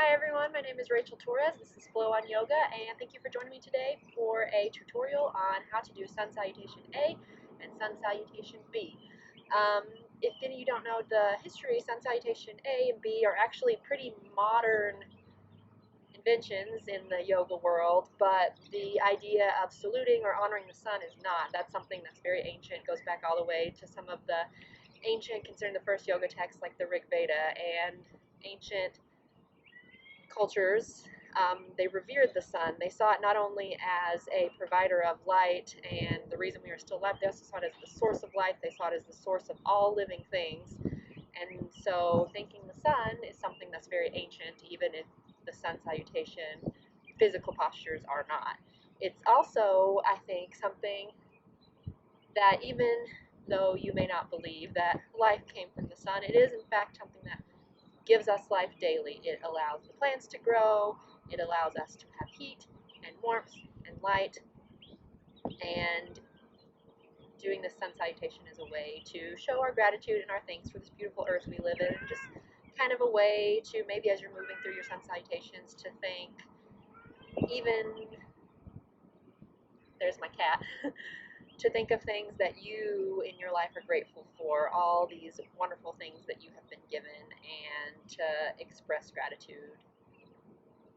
Hi everyone, my name is Rachel Torres. This is Flow on Yoga, and thank you for joining me today for a tutorial on how to do Sun Salutation A and Sun Salutation B. If any of you don't know the history, Sun Salutation A and B are actually pretty modern inventions in the yoga world, but the idea of saluting or honoring the sun is not. That's something that's very ancient, goes back all the way to some of the ancient, considered the first yoga texts like the Rig Veda, and ancient cultures, they revered the sun. They saw it not only as a provider of light and the reason we are still alive, they also saw it as the source of life. They saw it as the source of all living things. And so thanking the sun is something that's very ancient, even if the sun salutation physical postures are not. It's also, I think, something that even though you may not believe that life came from the sun, it is in fact something that gives us life daily. It allows the plants to grow, it allows us to have heat and warmth and light, and doing this sun salutation is a way to show our gratitude and our thanks for this beautiful earth we live in, and just kind of a way to, maybe as you're moving through your sun salutations, to thank even, there's my cat, to think of things that you in your life are grateful for, all these wonderful things that you have been given, and to express gratitude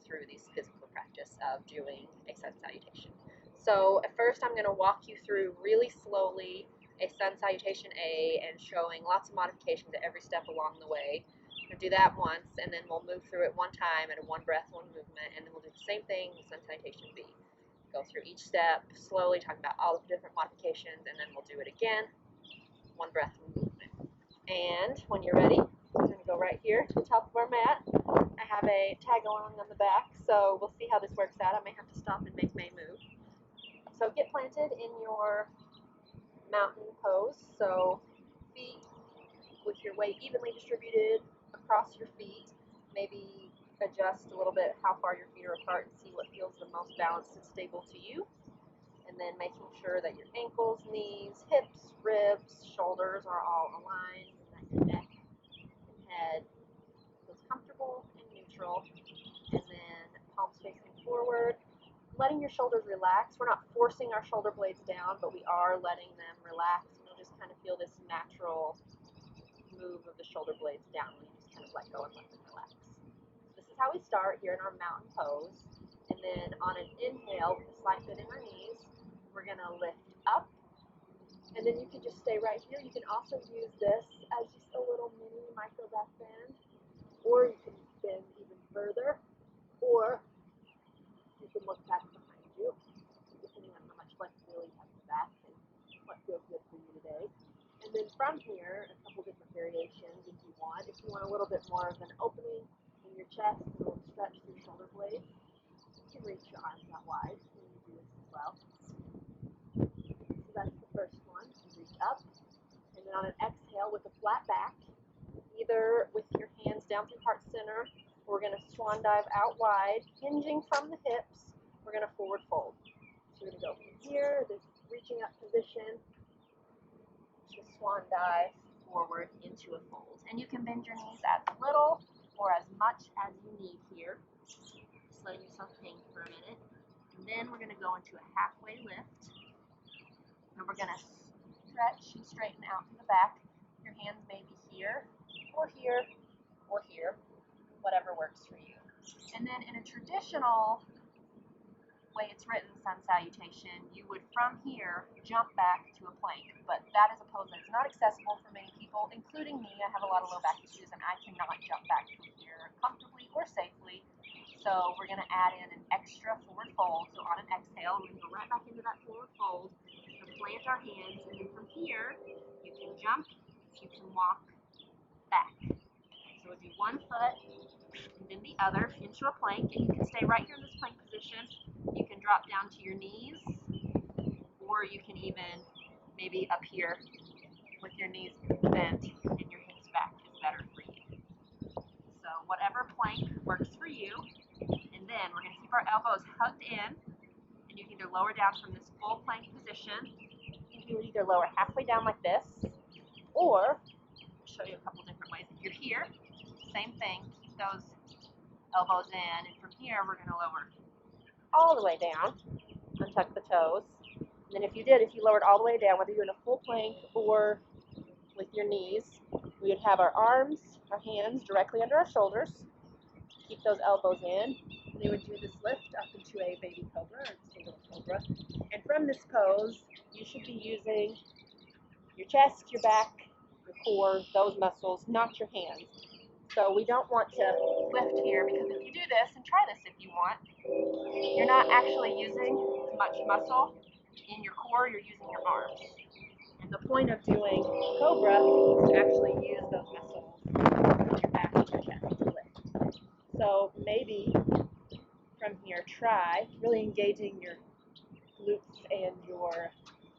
through this physical practice of doing a sun salutation. So at first I'm going to walk you through really slowly a sun salutation A and showing lots of modifications at every step along the way. We'll do that once, and then we'll move through it one time at a one breath, one movement, and then we'll do the same thing with sun salutation B. Go through each step slowly, talking about all the different modifications, and then we'll do it again, one breath, one movement. And when you're ready, we're going to go right here to the top of our mat. I have a tag along on the back, so we'll see how this works out. I may have to stop and make May move. So get planted in your mountain pose, so feet with your weight evenly distributed across your feet. Maybe adjust a little bit how far your feet are apart and see what feels the most balanced and stable to you. And then making sure that your ankles, knees, hips, ribs, shoulders are all aligned, and that your neck and head feels comfortable and neutral. And then palms facing forward, letting your shoulders relax. We're not forcing our shoulder blades down, but we are letting them relax. And you'll just kind of feel this natural move of the shoulder blades down when you just kind of let go and let them relax. This is how we start here in our mountain pose. And then on an inhale, with a slight bend in our knees, we're going to lift up. And then you can just stay right here. You can also use this as just a little mini micro back bend, or you can bend even further, or you can look back behind you, depending on how much flexibility you have in the back and what feels good for you today. And then from here, a couple different variations if you want. If you want a little bit more of an opening in your chest, a little stretch through your shoulder blades, you can reach your arms out wide when you do this as well. So that's the first one. You reach up, and then on an exhale with a flat back, either with your hands down through heart center, we're going to swan dive out wide, hinging from the hips. We're going to forward fold. So we're going to go from here, this reaching up position, to swan dive forward into a fold. And you can bend your knees as little or as much as you need here. Just letting yourself hang for a minute. And then we're going to go into a halfway lift. And we're going to stretch and straighten out from the back. Your hands may be here, or here, or here, whatever works for you. And then in a traditional way it's written, sun salutation, you would from here jump back to a plank, but that is a pose that is not accessible for many people, including me. I have a lot of low back issues and I cannot jump back from here comfortably or safely. So we're going to add in an extra forward fold. So on an exhale, we're going to go right back into that forward fold, plant our hands, and then from here you can jump, you can walk back. So we'll do one foot and then the other into a plank, and you can stay right here in this plank position. You can drop down to your knees, or you can even maybe up here with your knees bent and your hips back is better for you. So whatever plank works for you. And then we're going to keep our elbows hugged in, and you can either lower down from this full plank position. You can either lower halfway down like this, or I'll show you a couple different ways. If you're here, same thing, keep those elbows in, and from here we're going to lower all the way down, untuck the toes. And then if you lowered all the way down, whether you're in a full plank or with your knees, we would have our arms, our hands directly under our shoulders. Keep those elbows in. And we would do this lift up into a baby cobra or single cobra. And from this pose, you should be using your chest, your back, your core, those muscles, not your hands. So we don't want to lift here, because if you do this, and try this if you want, you're not actually using much muscle in your core, you're using your arms. And the point of doing cobra is to actually use those muscles in your back and your chest to lift. So maybe from here, try really engaging your glutes and your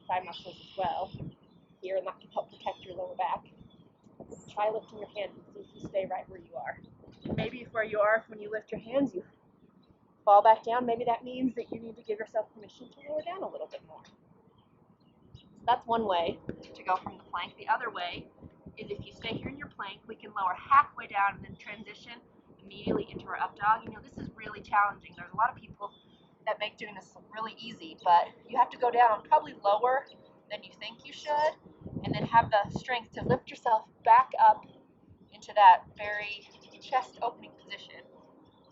thigh muscles as well. Here, and that can help protect your lower back. Try lifting your hands and see if you stay right where you are. Maybe if where you are, when you lift your hands, you fall back down. Maybe that means that you need to give yourself permission to lower down a little bit more. So that's one way to go from the plank. The other way is if you stay here in your plank, we can lower halfway down and then transition immediately into our up dog. You know, this is really challenging. There's a lot of people that make doing this really easy, but you have to go down probably lower than you think you should, and then have the strength to lift yourself back up into that very chest opening position.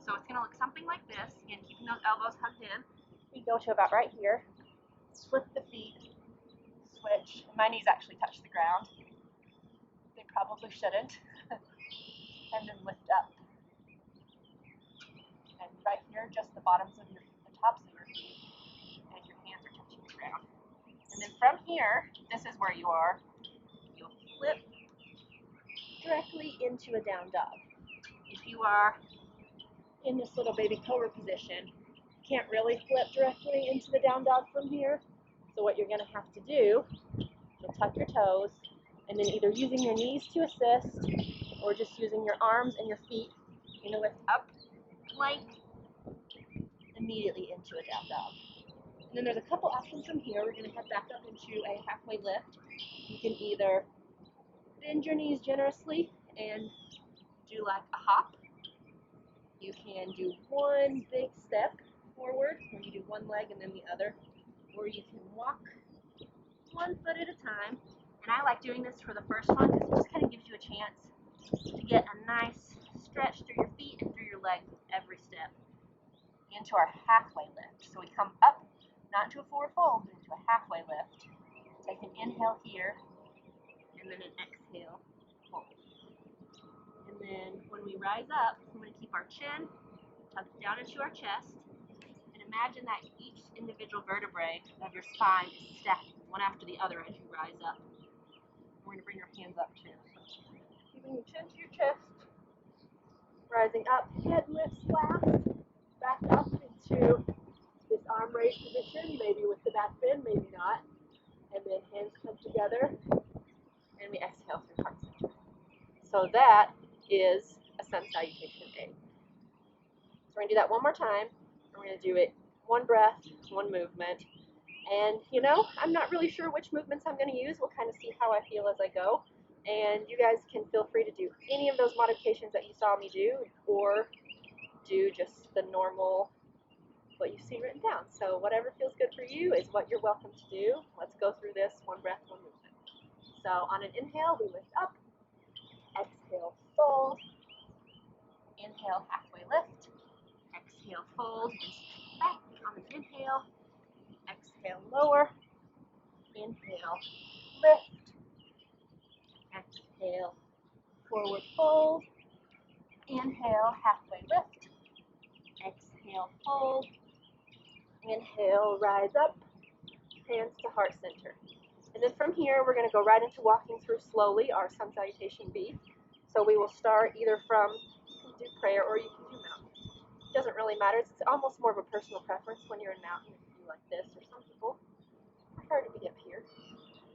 So it's going to look something like this. Again, keeping those elbows hugged in. We go to about right here. Flip the feet. Switch. My knees actually touch the ground. They probably shouldn't. And then lift up. And right here, just the bottoms of the tops of your feet, and your hands are touching the ground. And then from here, this is where you are. You'll flip directly into a down dog. If you are in this little baby cobra position, you can't really flip directly into the down dog from here. So what you're going to have to do, you'll tuck your toes, and then either using your knees to assist, or just using your arms and your feet, you're going to lift up, plank, immediately into a down dog. And then there's a couple options from here. We're going to head back up into a halfway lift. You can either bend your knees generously and do like a hop. You can do one big step forward, where you do one leg and then the other, or you can walk one foot at a time. And I like doing this for the first one because it just kind of gives you a chance to get a nice stretch through your feet and through your legs with every step. Into our halfway lift. So we come up, not into a forward fold, but into a halfway lift. Take an inhale here, and then an exhale, fold. And then when we rise up, we're going to keep our chin tucked down into our chest, and imagine that each individual vertebrae of your spine is stacked one after the other as you rise up. We're going to bring your hands up too. So keeping your chin to your chest, rising up, head lifts last. Back up into this arm raise position, maybe with the back bend, maybe not. And then hands come together, and we exhale through heart center. So that is a sun salutation A. So we're going to do that one more time. We're going to do it one breath, one movement. And you know, I'm not really sure which movements I'm going to use. We'll kind of see how I feel as I go. And you guys can feel free to do any of those modifications that you saw me do, or do just the normal, what you see written down. So whatever feels good for you is what you're welcome to do. Let's go through this one breath, one movement. So on an inhale, we lift up. Exhale, fold. Inhale, halfway lift. Exhale, fold. And back on an inhale. Exhale, lower. Inhale, lift. Exhale, forward fold. Inhale, halfway lift. Exhale, fold. Inhale, rise up, hands to heart center. And then from here, we're going to go right into walking through slowly our sun salutation B. So we will start either from, you can do prayer or you can do mountain. It doesn't really matter. It's almost more of a personal preference when you're in mountain. You can do like this, or some people prefer to be up here.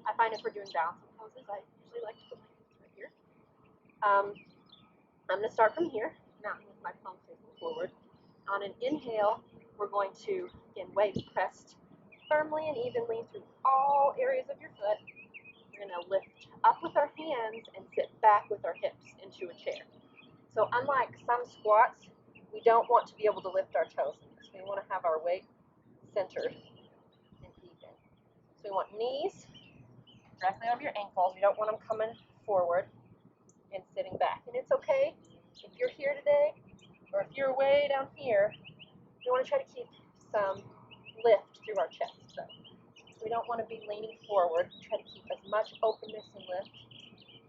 I find if we're doing balancing poses, I usually like to put my hands right here. I'm going to start from here, mountain with my palms facing forward. On an inhale, we're going to, again, weight pressed firmly and evenly through all areas of your foot. We're going to lift up with our hands and sit back with our hips into a chair. So unlike some squats we don't want to be able to lift our toes in this. We want to have our weight centered and even. So we want knees directly over your ankles. We don't want them coming forward and sitting back. And it's okay if you're here today or if you're way down here, we want to try to keep some lift through our chest. So we don't want to be leaning forward. We try to keep as much openness and lift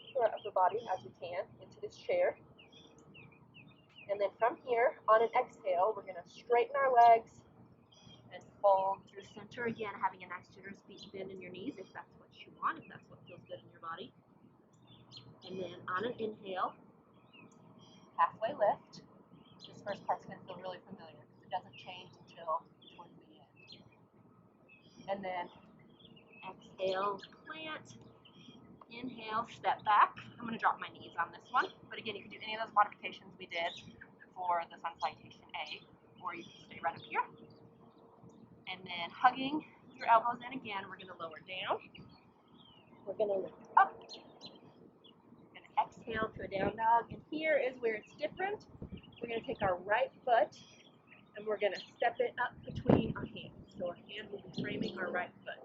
through our upper body as we can into this chair. And then from here, on an exhale, we're going to straighten our legs and fold through center again, having a nice generous bend in your knees if that's what you want, if that's what feels good in your body. And then on an inhale, halfway lift. This first part's going to feel really familiar because it doesn't change until towards the end. And then exhale, plant. Inhale, step back. I'm going to drop my knees on this one. But again, you can do any of those modifications we did for the Sun Salutation A, or you can stay right up here. And then hugging your elbows in again, we're going to lower down. We're going to lift up. We're going to exhale to a down dog. And here is where it's different. We're going to take our right foot and we're going to step it up between our hands. So our hand will be framing our right foot.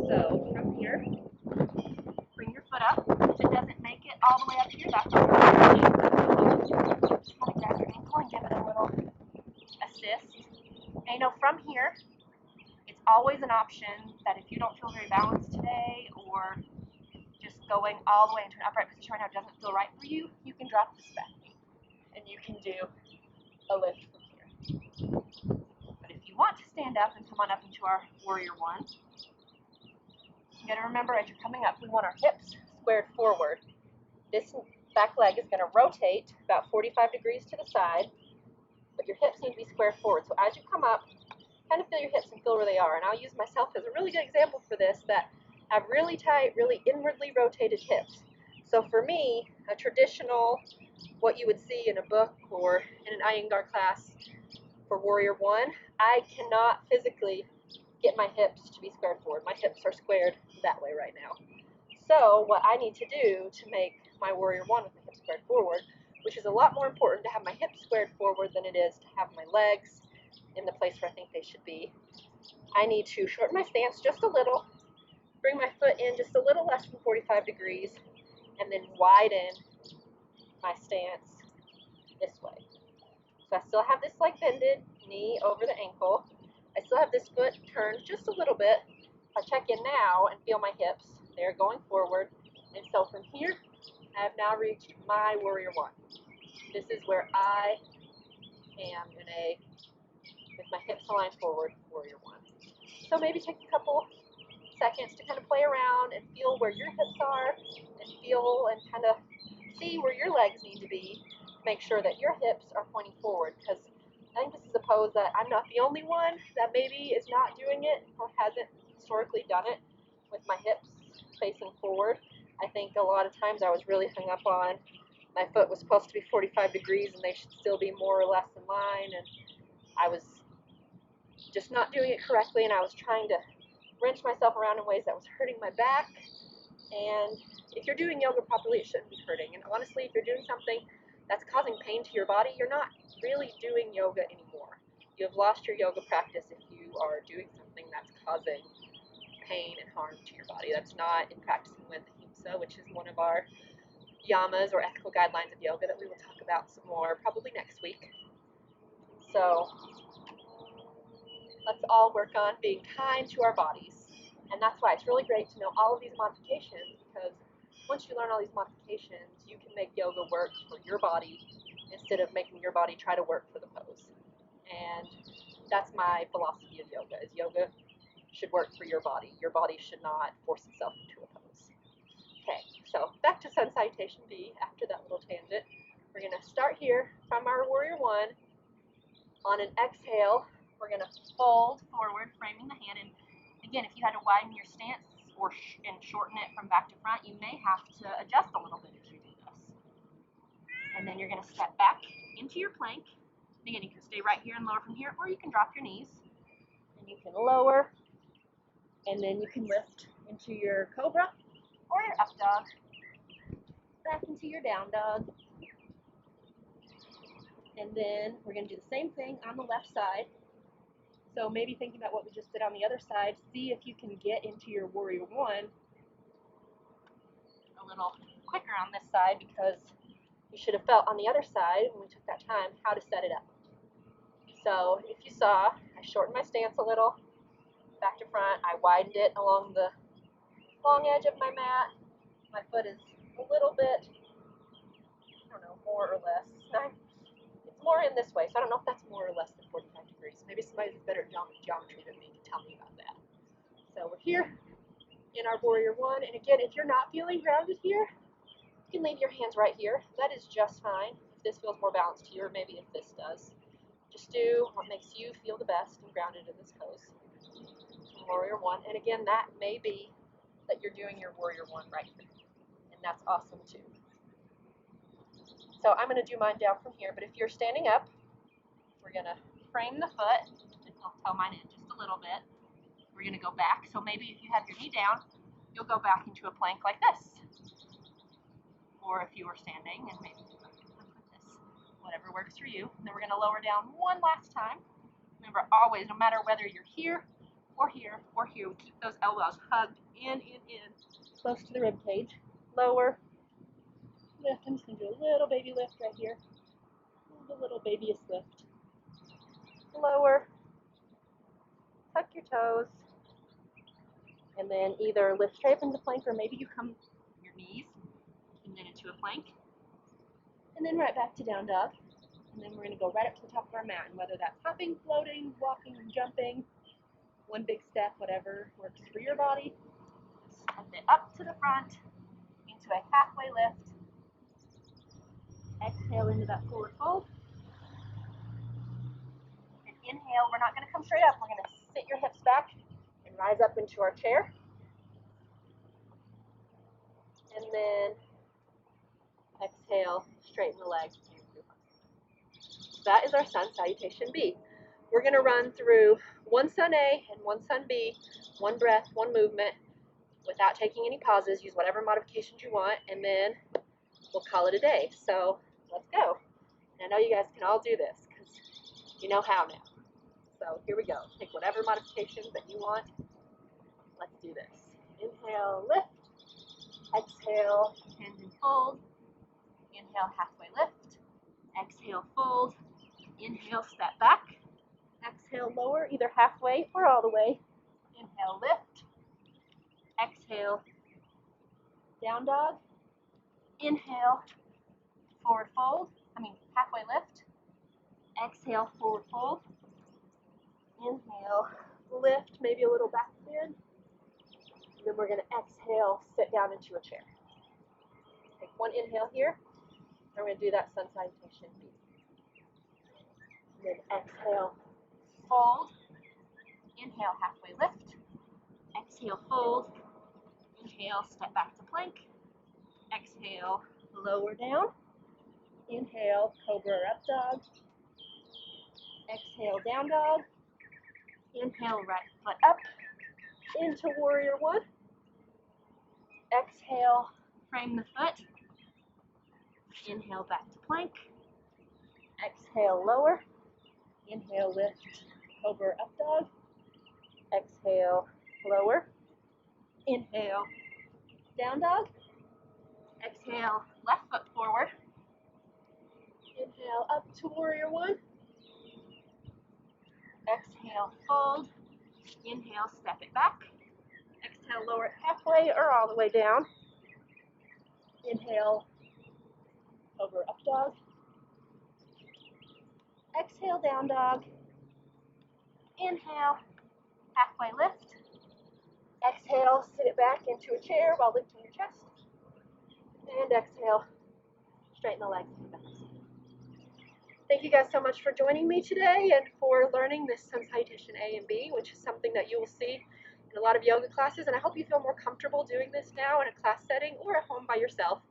So from here, bring your foot up. If it doesn't make it all the way up here, that's okay. Just kind of grab your ankle and give it a little assist. And you know, from here, it's always an option that if you don't feel very balanced today or just going all the way into an upright position right now doesn't feel right for you, you can drop this back and you can do a lift from here. But if you want to stand up and come on up into our warrior one, you got to remember as you're coming up, we want our hips squared forward. This back leg is going to rotate about 45 degrees to the side, but your hips need to be squared forward. So as you come up, kind of feel your hips and feel where they are. And I'll use myself as a really good example for this, that have really tight, really inwardly rotated hips. So for me, a traditional, what you would see in a book or in an Iyengar class for Warrior One, I cannot physically get my hips to be squared forward. My hips are squared that way right now. So what I need to do to make my Warrior One with my hips squared forward, which is a lot more important to have my hips squared forward than it is to have my legs in the place where I think they should be, I need to shorten my stance just a little, bring my foot in just a little less than 45 degrees, and then widen my stance this way. So I still have this leg bended, knee over the ankle. I still have this foot turned just a little bit. I check in now and feel my hips. They're going forward. And so from here, I have now reached my Warrior One. This is where I am in a, with my hips aligned forward, Warrior One. So maybe take a couple seconds to kind of play around and feel where your hips are and feel and kind of see where your legs need to be. Make sure that your hips are pointing forward, because I think this is a pose that I'm not the only one that maybe is not doing it or hasn't historically done it with my hips facing forward. I think a lot of times I was really hung up on my foot was supposed to be 45 degrees and they should still be more or less in line, and I was just not doing it correctly, and I was trying to wrench myself around in ways that was hurting my back. And if you're doing yoga properly, it shouldn't be hurting. And honestly, if you're doing something that's causing pain to your body, you're not really doing yoga anymore. You have lost your yoga practice if you are doing something that's causing pain and harm to your body. That's not in practicing with ahimsa, which is one of our yamas or ethical guidelines of yoga that we will talk about some more probably next week. So let's all work on being kind to our bodies. And that's why it's really great to know all of these modifications, because once you learn all these modifications, you can make yoga work for your body instead of making your body try to work for the pose. And that's my philosophy of yoga, is yoga should work for your body. Your body should not force itself into a pose. Okay, so back to Sun Salutation B after that little tangent. We're going to start here from our Warrior One. On an exhale, we're going to fold forward, framing the hand. And again, if you had to widen your stance and shorten it from back to front, you may have to adjust a little bit as you do this. And then you're going to step back into your plank. Again, you can stay right here and lower from here, or you can drop your knees. And you can lower, and then you can lift into your cobra or your up dog, back into your down dog. And then we're going to do the same thing on the left side. So maybe thinking about what we just did on the other side, see if you can get into your warrior one a little quicker on this side, because you should have felt on the other side when we took that time how to set it up. So if you saw, I shortened my stance a little, back to front. I widened it along the long edge of my mat. My foot is a little bit, I don't know, more or less. It's more in this way, so I don't know if that's more or less than 45 degrees. Maybe somebody who's better at geometry than me can tell me about that. So we're here in our warrior one, and again, if you're not feeling grounded here, you can leave your hands right here. That is just fine. If this feels more balanced to you, or maybe if this does, just do what makes you feel the best and grounded in this pose. Warrior one, and again, that may be that you're doing your warrior one right here, and that's awesome too. So I'm going to do mine down from here, but if you're standing up, we're going to frame the foot, and I'll toe mine in just a little bit. We're going to go back, so maybe if you have your knee down, you'll go back into a plank like this, or if you were standing, and maybe do like this, whatever works for you. And then we're going to lower down one last time. Remember, always, no matter whether you're here, or here, or here, we keep those elbows hugged in, close to the rib cage. Lower, lift. I'm just going to do a little baby lift right here. A little babyest lift. Lower, tuck your toes, and then either lift straight up into plank, or maybe you come your knees and then into a plank, and then right back to down dog. And then we're going to go right up to the top of our mat, and whether that's hopping, floating, walking, jumping, one big step, whatever works for your body. Step it up to the front into a halfway lift. Exhale into that forward fold. And inhale, we're not going to come straight up. We're going to sit your hips back and rise up into our chair. And then exhale, straighten the legs. That is our sun salutation B. We're going to run through one sun A and one sun B, one breath, one movement, without taking any pauses. Use whatever modifications you want, and then we'll call it a day. So let's go. And I know you guys can all do this because you know how now. So here we go. Take whatever modifications that you want. Let's do this. Inhale, lift. Exhale, hand and fold. Inhale, halfway lift. Exhale, fold. Inhale, step back. Exhale, lower, either halfway or all the way. Inhale, lift. Exhale, down dog. Inhale, forward fold. Halfway lift. Exhale, forward fold. Inhale, lift, maybe a little back bend. And then we're going to exhale, sit down into a chair. Take one inhale here. And we're going to do that sun salutation B. And then exhale, fold. Inhale, halfway lift. Exhale, fold. Inhale, step back to plank. Exhale, lower down. Inhale, cobra or up dog. Exhale, down dog. Inhale, right foot up into warrior one. Exhale, frame the foot. Inhale, back to plank. Exhale, lower. Inhale, lift, cobra up dog. Exhale, lower. Inhale, down dog. Exhale, left foot forward. Inhale, up to warrior one. Exhale, fold. Inhale, step it back. Exhale, lower it halfway or all the way down. Inhale, cobra up dog. Exhale, down dog. Inhale, halfway lift. Exhale, sit it back into a chair while lifting your chest. And exhale, straighten the legs. Thank you guys so much for joining me today and for learning this sun salutation A and B, which is something that you will see in a lot of yoga classes. And I hope you feel more comfortable doing this now in a class setting or at home by yourself,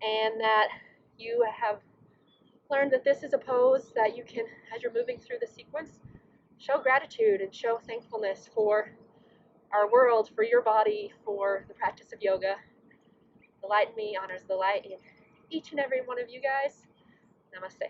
and that you have learned that this is a pose that you can, as you're moving through the sequence, show gratitude and show thankfulness for our world, for your body, for the practice of yoga. The light in me honors the light in each and every one of you guys. Namaste.